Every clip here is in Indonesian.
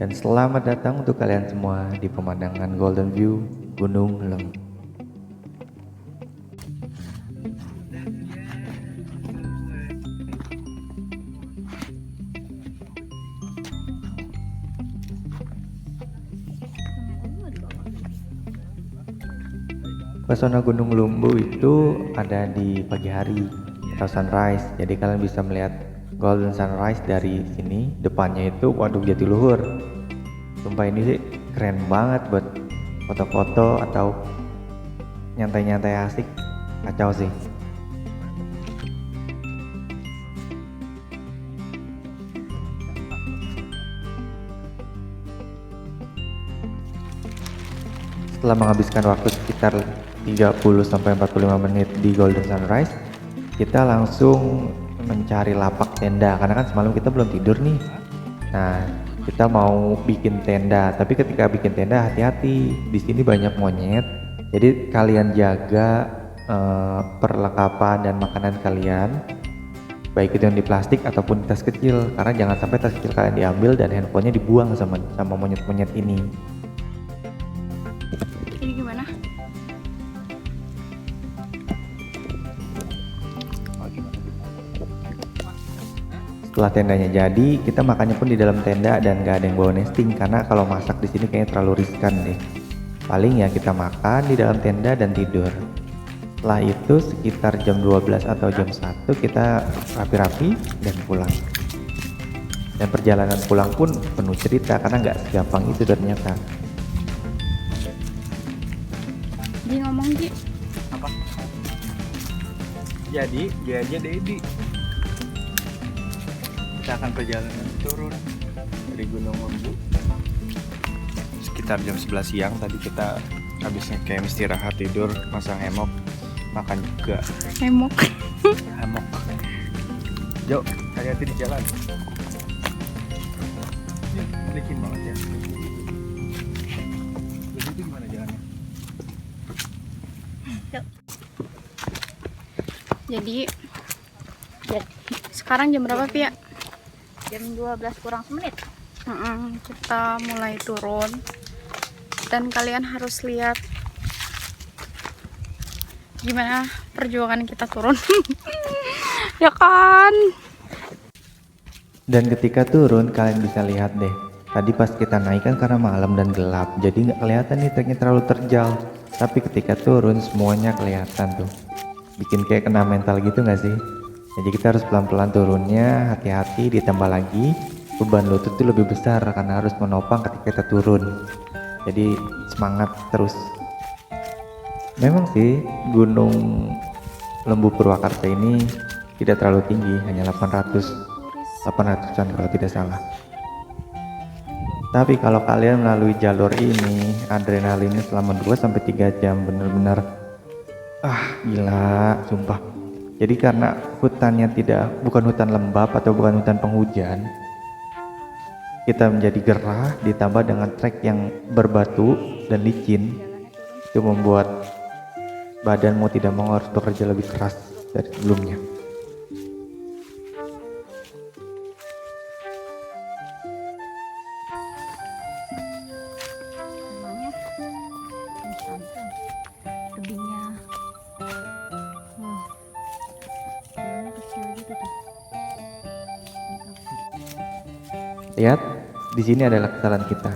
dan selamat datang untuk kalian semua di pemandangan Golden View Gunung Lembu. Pesona Gunung Lembu itu ada di pagi hari atau sunrise, jadi kalian bisa melihat golden sunrise dari sini. Depannya itu Waduk Jatiluhur. Sumpah ini sih keren banget buat foto-foto atau nyantai-nyantai asik, kacau sih. Setelah menghabiskan waktu sekitar 30-45 menit di golden sunrise, kita langsung mencari lapak tenda karena kan semalam kita belum tidur nih. Nah, kita mau bikin tenda, tapi ketika bikin tenda hati-hati, di sini banyak monyet. Jadi kalian jaga perlengkapan dan makanan kalian, baik itu yang di plastik ataupun di tas kecil, karena jangan sampai tas kecil kalian diambil dan handphonenya dibuang sama monyet-monyet ini. Ini gimana? Setelah tendanya jadi, kita makannya pun di dalam tenda dan gak ada yang bawa nesting karena kalau masak di sini kayaknya terlalu riskan deh. Paling ya kita makan di dalam tenda dan tidur. Setelah itu sekitar jam 12 atau jam 1 kita rapi-rapi dan pulang. Dan perjalanan pulang pun penuh cerita karena nggak segampang itu ternyata. Ji ngomong Ji. Apa? Jadi dia aja Dedi. Kita akan perjalanan turun dari Gunung Lembu sekitar jam 11 siang. Tadi kita habisnya kayak istirahat, tidur, masang hemok, makan juga Hemok. hemok. Yuk, hati-hati di jalan. Licin banget ya. Jadi itu gimana jalannya? Jadi sekarang jam berapa Pia? Jam 12 kurang semenit. Kita mulai turun dan kalian harus lihat gimana perjuangan kita turun. Ya kan? Dan ketika turun kalian bisa lihat deh, tadi pas kita naik kan karena malam dan gelap, jadi nggak kelihatan nih treknya terlalu terjal. Tapi ketika turun semuanya kelihatan tuh, bikin kayak kena mental gitu nggak sih? Jadi kita harus pelan-pelan turunnya, hati-hati, ditambah lagi beban lutut itu lebih besar karena harus menopang ketika kita turun. Jadi semangat terus. Memang sih Gunung Lembu Purwakarta ini tidak terlalu tinggi, hanya 800-an kalau tidak salah. Tapi kalau kalian melalui jalur ini, adrenalinnya selama 2-3 jam bener-bener gila, sumpah. Jadi karena hutannya bukan hutan lembab atau bukan hutan penghujan, kita menjadi gerah ditambah dengan trek yang berbatu dan licin, itu membuat badan mau tidak mau harus bekerja lebih keras dari sebelumnya. Namanya santai. Tebingnya. Jalannya kecil gitu tuh. Lihat, di sini adalah kesalahan kita.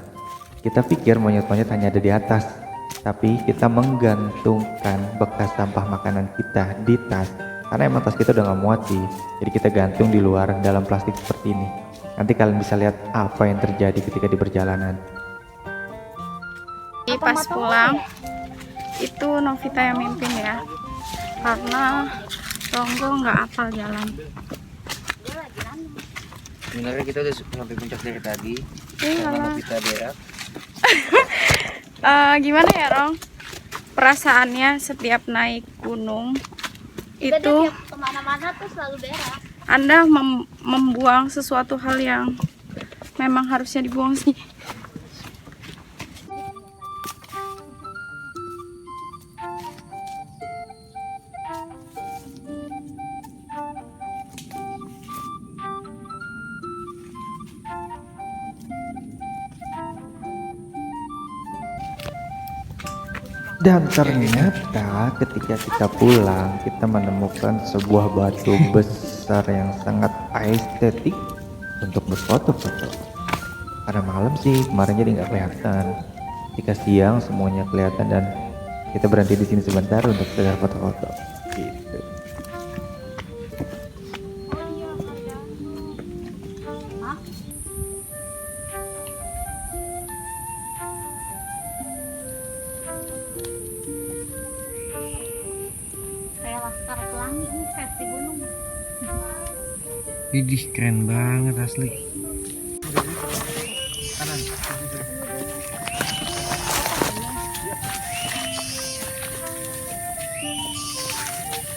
Kita pikir monyet-monyet hanya ada di atas, tapi kita menggantungkan bekas sampah makanan kita di tas karena emang tas kita udah nggak muat sih. Jadi kita gantung di luar dalam plastik seperti ini. Nanti kalian bisa lihat apa yang terjadi ketika di perjalanan. Pas pulang itu Novita yang mimpin ya, karena Ronggo nggak hafal jalan. Sebenarnya kita udah sampai puncak dari tadi. Iya Karena lah. Novita berak. Gimana ya Rong? Perasaannya setiap naik gunung Kita itu tiap kemana-mana tuh selalu berak. Anda membuang sesuatu hal yang memang harusnya dibuang sih. Dan ternyata ketika kita pulang, kita menemukan sebuah batu besar yang sangat estetik untuk berfoto-foto. Karena malam sih kemarin jadi nggak kelihatan. Ketika siang semuanya kelihatan dan kita berhenti di sini sebentar untuk sekedar foto-foto. Gitu. Kayak Laskar Pelangi nih, versi gunung. Widih, keren banget asli.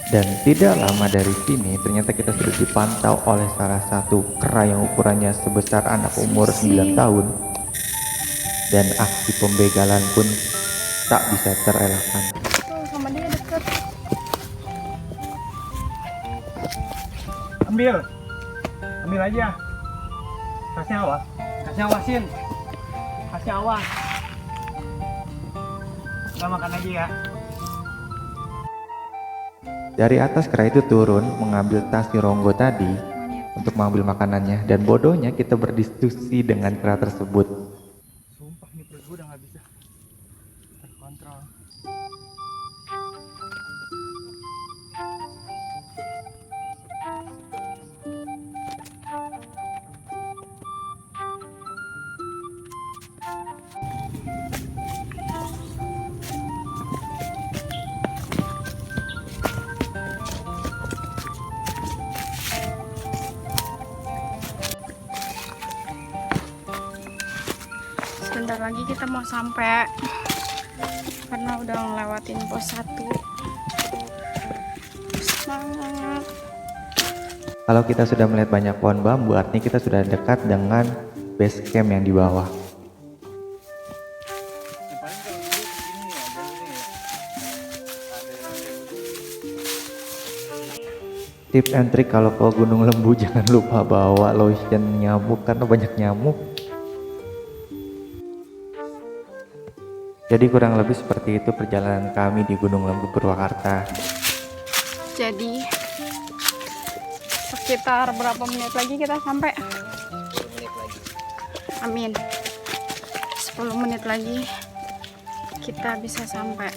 Dan tidak lama dari sini ternyata kita sudah dipantau oleh salah satu kera yang ukurannya sebesar anak umur 9 tahun. Dan aksi pembegalan pun tak bisa terelakkan. Tuh sama dia deket. Ambil aja. Kasih awas. Kasih awasin. Kasih awas. Kita makan aja ya. Dari atas kera itu turun mengambil tas si Ronggo tadi untuk mengambil makanannya, dan bodohnya kita berdiskusi dengan kera tersebut. Sumpah nih perut gue udah gak bisa terkontrol. Sebentar lagi kita mau sampai karena udah ngelewatin pos 1. Semangat. Kalau kita sudah melihat banyak pohon bambu, artinya kita sudah dekat dengan base camp yang di bawah. Tips and trick kalau ke Gunung Lembu, jangan lupa bawa lotion nyamuk karena banyak nyamuk. Jadi kurang lebih seperti itu perjalanan kami di Gunung Lembu Purwakarta. Jadi sekitar berapa menit lagi kita sampai? 10 menit lagi. Amin. 10 menit lagi kita bisa sampai.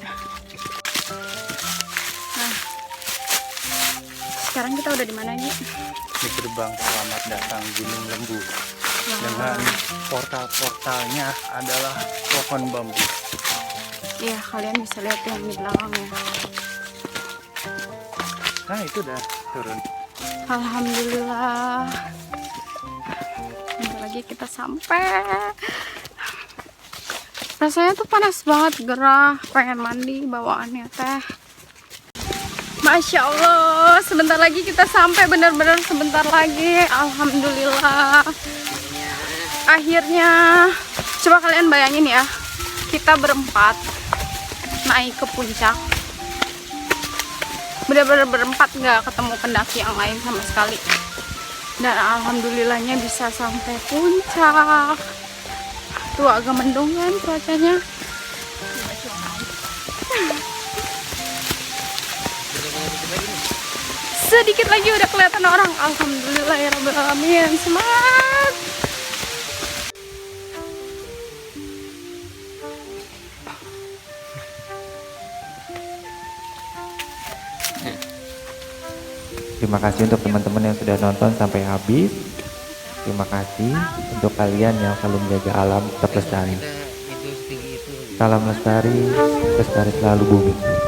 Nah, sekarang kita udah di mana nih? Di gerbang selamat datang Gunung Lembu. Dengan portal-portalnya adalah pohon bambu. Iya, kalian bisa lihat yang di belakangnya. Nah itu udah turun. Alhamdulillah. Bentar lagi kita sampai. Rasanya tuh panas banget, gerah, pengen mandi bawaannya teh. Masya Allah, sebentar lagi kita sampai, bener-bener sebentar lagi. Alhamdulillah. Akhirnya, coba kalian bayangin ya, kita berempat naik ke puncak. Bener-bener berempat, nggak ketemu pendaki yang lain sama sekali. Dan alhamdulillahnya bisa sampai puncak. Tuh agak mendung kan cuacanya. Sedikit lagi udah kelihatan orang. Alhamdulillah ya Rabbil Alamin. Semangat. Terima kasih untuk teman-teman yang sudah nonton sampai habis. Terima kasih untuk kalian yang selalu menjaga alam tetap lestari. Salam lestari, lestari selalu bumi.